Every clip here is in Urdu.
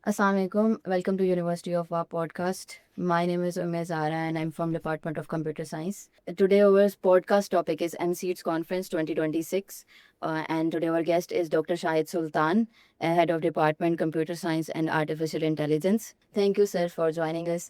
Assalamu alaikum. Welcome to University of Wa podcast. My name is Umme Zara and I'm from Department of Computer Science. Today our podcast topic is MCETS Conference 2026 and today our guest is Dr. Shahid Sultan, Head of Department Computer Science and Artificial Intelligence. Thank you sir for joining us.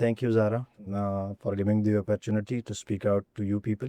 Thank you, Zara, for giving the opportunity to speak out to you people.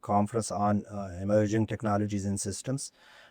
Conference on Emerging Technologies and Systems,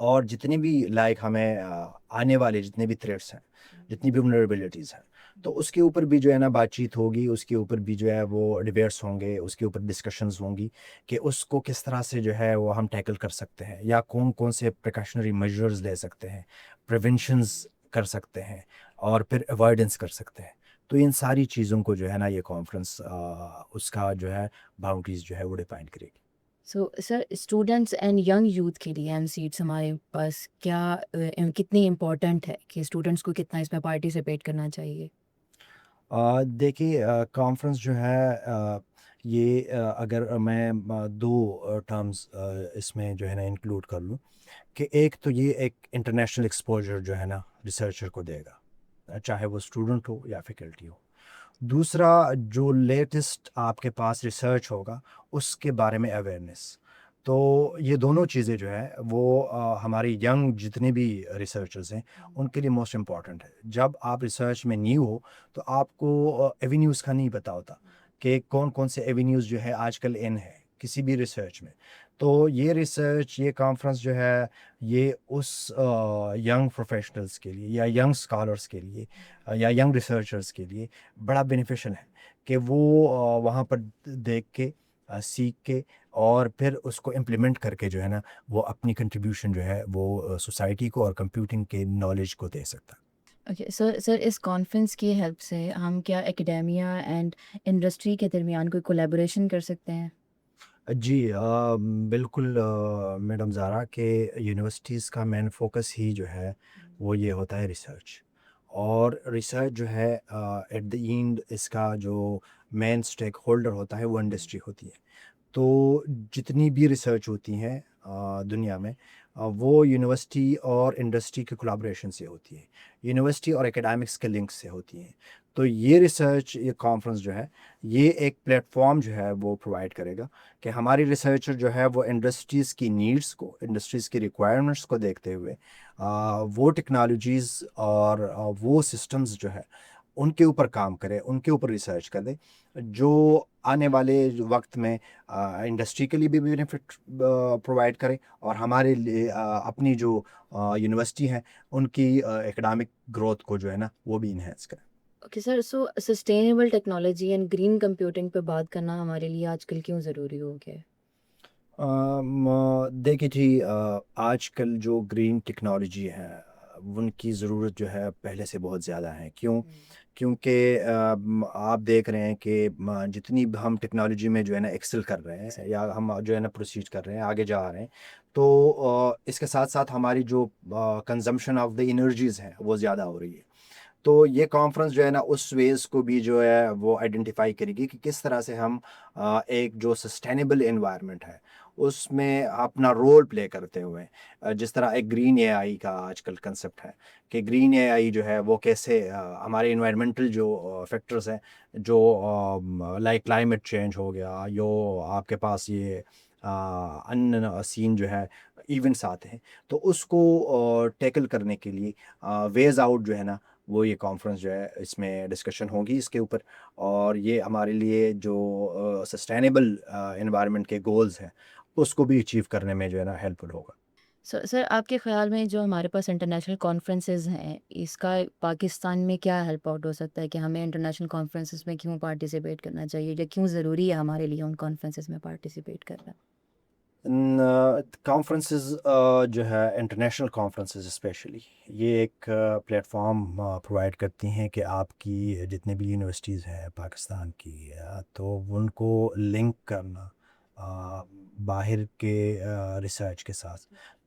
اور جتنے بھی لائک ہمیں آنے والے جتنے بھی تھریٹس ہیں، جتنی بھی ونربلٹیز ہیں، تو اس کے اوپر بھی جو ہے نا بات چیت ہوگی، اس کے اوپر بھی جو ہے وہ ڈبیٹس ہوں گے، اس کے اوپر ڈسکشنز ہوں گی کہ اس کو کس طرح سے جو ہے وہ ہم ٹیکل کر سکتے ہیں، یا کون کون سے پریکاشنری میجرز لے سکتے ہیں، پریونشنز کر سکتے ہیں، اور پھر اوائڈنس کر سکتے ہیں. تو ان ساری چیزوں کو جو ہے نا یہ کانفرنس اس کا جو ہے باؤنڈریز جو ہے وہ ڈیفائن کرے گی. سو سر اسٹوڈنٹس اینڈ ینگ یوتھ کے لیے ایم سیٹس ہمارے پاس کیا کتنی امپورٹنٹ ہے کہ اسٹوڈنٹس کو کتنا اس میں پارٹیسپیٹ کرنا چاہیے؟ دیکھیے کانفرنس جو ہے یہ اگر میں دو ٹرمز اس میں جو ہے نا انکلوڈ کر لوں، کہ ایک تو یہ ایک انٹرنیشنل ایکسپوجر جو ہے نا ریسرچر کو دے گا، چاہے وہ اسٹوڈنٹ ہو یا فیکلٹی ہو. دوسرا، جو لیٹسٹ آپ کے پاس ریسرچ ہوگا اس کے بارے میں اویئرنیس. تو یہ دونوں چیزیں جو ہے وہ ہماری ینگ جتنے بھی ریسرچرز ہیں ان کے لیے موسٹ امپورٹنٹ ہے. جب آپ ریسرچ میں نیو ہو تو آپ کو ایونیوز کا نہیں پتہ ہوتا کہ کون کون سے ایونیوز جو ہے آج کل ان ہے کسی بھی ریسرچ میں. تو یہ ریسرچ، یہ کانفرنس جو ہے یہ اس ینگ پروفیشنلز کے لیے یا ینگ اسکالرس کے لیے یا ینگ ریسرچرز کے لیے بڑا بینیفیشل ہے کہ وہ وہاں پر دیکھ کے سیکھ کے اور پھر اس کو امپلیمنٹ کر کے جو ہے نا وہ اپنی کنٹریبیوشن جو ہے وہ سوسائٹی کو اور کمپیوٹنگ کے نالج کو دے سکتا. اوکے سر اس کانفرنس کی ہیلپ سے ہم کیا اکیڈیمیا اینڈ انڈسٹری کے درمیان کوئی کولیبوریشن کر سکتے ہیں؟ جی بالکل میڈم زارا، کہ یونیورسٹیز کا مین فوکس ہی جو ہے وہ یہ ہوتا ہے ریسرچ. اور ریسرچ جو ہے ایٹ دی اینڈ اس کا جو مین اسٹیک ہولڈر ہوتا ہے وہ انڈسٹری ہوتی ہے. تو جتنی بھی ریسرچ ہوتی ہیں دنیا میں وہ یونیورسٹی اور انڈسٹری کے کولابریشن سے ہوتی ہے، یونیورسٹی اور اکیڈیمکس کے لنک سے ہوتی ہیں. تو یہ ریسرچ، یہ کانفرنس جو ہے یہ ایک پلیٹ فارم جو ہے وہ پرووائڈ کرے گا کہ ہماری ریسرچر جو ہے وہ انڈسٹریز کی نیڈس کو، انڈسٹریز کی ریکوائرمنٹس کو دیکھتے ہوئے وہ ٹیکنالوجیز اور وہ سسٹمز جو ہے ان کے اوپر کام کرے، ان کے اوپر ریسرچ کرے جو آنے والے وقت میں انڈسٹری کے لیے بھی بینیفٹ پرووائڈ کرے اور ہمارے لیے اپنی جو یونیورسٹی ہیں ان کی اکیڈامک گروتھ کو جو ہے نا وہ بھی انہینس کرے. Okay sir, so sustainable technology and green computing پہ بات کرنا ہمارے لیے آج کل کیوں ضروری ہو گیا ہے؟ دیکھیے جی، آج کل جو گرین ٹیکنالوجی ہے ان کی ضرورت جو ہے پہلے سے بہت زیادہ ہے. کیونکہ آپ دیکھ رہے ہیں کہ جتنی بھی ہم ٹیکنالوجی میں جو ہے نا ایکسل کر رہے ہیں یا ہم جو ہے نا پروسیڈ کر رہے ہیں، آگے جا رہے ہیں، تو اس کے ساتھ ساتھ ہماری جو کنزمپشن آف دا انرجیز ہے وہ زیادہ ہو رہی ہے. تو یہ کانفرنس جو ہے نا اس ویز کو بھی جو ہے وہ آئیڈینٹیفائی کرے گی کہ کس طرح سے ہم ایک جو سسٹینیبل انوائرمنٹ ہے اس میں اپنا رول پلے کرتے ہوئے، جس طرح ایک گرین اے آئی کا آج کل کنسپٹ ہے کہ گرین اے آئی جو ہے وہ کیسے ہمارے انوائرمنٹل جو فیکٹرز ہیں، جو لائک کلائمیٹ چینج ہو گیا، جو آپ کے پاس یہ ان سین جو ہے ایونٹس آتے ہیں، تو اس کو ٹیکل کرنے کے لیے ویز آؤٹ جو ہے نا وہ یہ کانفرنس جو ہے اس میں ڈسکشن ہوگی اس کے اوپر. اور یہ ہمارے لیے جو سسٹینیبل انوائرمنٹ کے گولز ہیں اس کو بھی اچیو کرنے میں جو ہے نا ہیلپ فل ہوگا. سر آپ کے خیال میں جو ہمارے پاس انٹرنیشنل کانفرنسز ہیں اس کا پاکستان میں کیا ہیلپ آؤٹ ہو سکتا ہے کہ ہمیں انٹرنیشنل کانفرنسز میں کیوں پارٹیسپیٹ کرنا چاہیے یا کیوں ضروری ہے ہمارے لیے ان کانفرنسز میں پارٹیسپیٹ کرنا؟ کانفرنسز جو ہے انٹرنیشنل کانفرنسز اسپیشلی یہ ایک پلیٹ فارم پرووائڈ کرتی ہیں کہ آپ کی جتنے بھی یونیورسٹیز ہیں پاکستان کی تو ان کو لنک کرنا باہر کے ریسرچ کے ساتھ.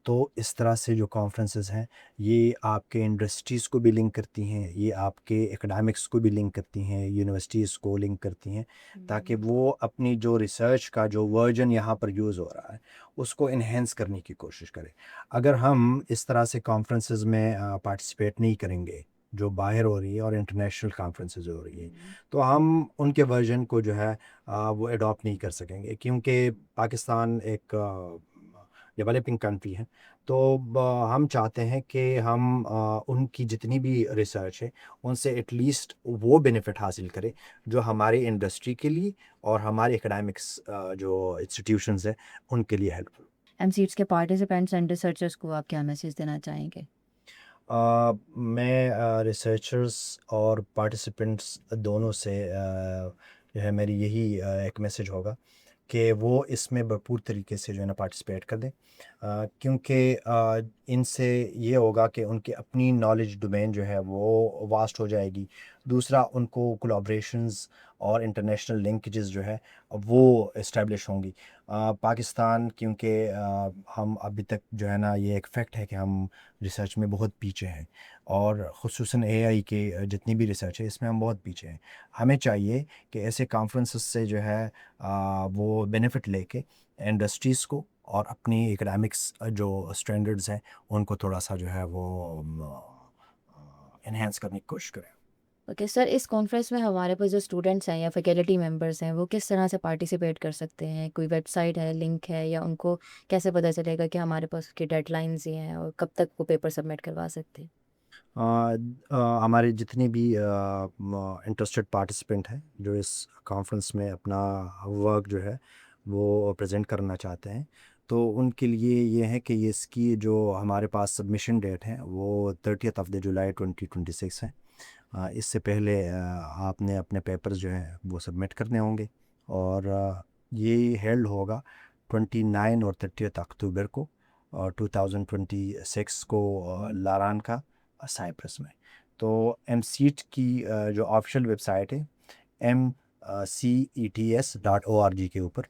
تو اس طرح سے جو کانفرنسز ہیں یہ آپ کے انڈسٹریز کو بھی لنک کرتی ہیں، یہ آپ کے اکیڈیمکس کو بھی لنک کرتی ہیں، یونیورسٹیز کو لنک کرتی ہیں تاکہ وہ اپنی جو ریسرچ کا جو ورژن یہاں پر یوز ہو رہا ہے اس کو انہینس کرنے کی کوشش کریں. اگر ہم اس طرح سے کانفرنسز میں پارٹیسپیٹ نہیں کریں گے جو باہر ہو رہی ہے اور انٹرنیشنل کانفرنسز ہو رہی ہے، تو ہم ان کے ورژن کو جو ہے وہ اڈاپٹ نہیں کر سکیں گے. کیونکہ پاکستان ایک ڈیولپنگ کنٹری ہے، تو ہم چاہتے ہیں کہ ہم ان کی جتنی بھی ریسرچ ہے ان سے ایٹ لیسٹ وہ بینیفٹ حاصل کریں جو ہماری انڈسٹری کے لیے اور ہمارے اکیڈیمکس جو انسٹیٹیوشنز ہیں ان کے لیے ہیلپ فل. ایم سیٹس کے پارٹیسپینٹس اینڈ ریسرچرس کو آپ کیا میسیج دینا چاہیں گے؟ میں ریسرچرز اور پارٹیسپینٹس دونوں سے جو ہے میری یہی ایک میسیج ہوگا کہ وہ اس میں بھرپور طریقے سے جو ہے نا پارٹیسپیٹ کر دیں، کیونکہ ان سے یہ ہوگا کہ ان کی اپنی نالج ڈومین جو ہے وہ واسٹ ہو جائے گی۔ دوسرا، ان کو کولابریشنز اور انٹرنیشنل لنکیجز جو ہے وہ اسٹیبلش ہوں گی۔ پاکستان کیونکہ ہم ابھی تک جو ہے نا یہ ایک فیکٹ ہے کہ ہم ریسرچ میں بہت پیچھے ہیں، اور خصوصاً اے آئی کے جتنی بھی ریسرچ ہے اس میں ہم بہت پیچھے ہیں۔ ہمیں چاہیے کہ ایسے کانفرنسز سے جو ہے وہ بینیفٹ لے کے انڈسٹریز کو اور اپنی اکیڈمکس جو اسٹینڈرڈز ہیں ان کو تھوڑا سا جو ہے وہ انہینس کرنے کی کوشش کریں۔ اوکے سر، اس کانفرنس میں ہمارے پاس جو اسٹوڈنٹس ہیں یا فیکلٹی ممبرس ہیں وہ کس طرح سے پارٹیسپیٹ کر سکتے ہیں؟ کوئی ویب سائٹ ہے، لنک ہے، یا ان کو کیسے پتہ چلے گا کہ ہمارے پاس اس کی ڈیڈ لائنز یہ ہیں اور کب تک وہ پیپر سبمٹ کروا سکتے ہیں؟ ہمارے جتنے بھی انٹرسٹڈ پارٹیسپینٹ ہیں جو اس کانفرنس میں اپنا ورک جو ہے وہ پریزنٹ کرنا چاہتے ہیں، تو ان کے لیے یہ ہے کہ اس کی جو ہمارے پاس سبمیشن ڈیٹ ہے وہ 30th جولائی 2026 ہے۔ اس سے پہلے آپ نے اپنے پیپرز جو ہیں وہ سبمٹ کرنے ہوں گے، اور یہ ہیلڈ ہوگا 29 اور 30 اکتوبر کو، اور 2026 کو لاران کا سائپرس میں۔ تو ایم سیٹ کی جو آفیشیل ویب سائٹ ہے MCETS.org کے اوپر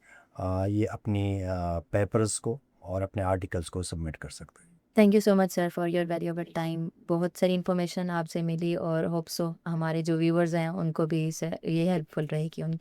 یہ اپنی پیپرز کو اور اپنے آرٹیکلز کو سبمٹ کر سکتے ہیں۔ Thank you so much sir for your valuable time. بہت ساری انفارمیشن آپ سے ملی، اور ہوپ سو ہمارے جو ویورز ہیں ان کو بھی یہ ہیلپ فل رہے کہ ان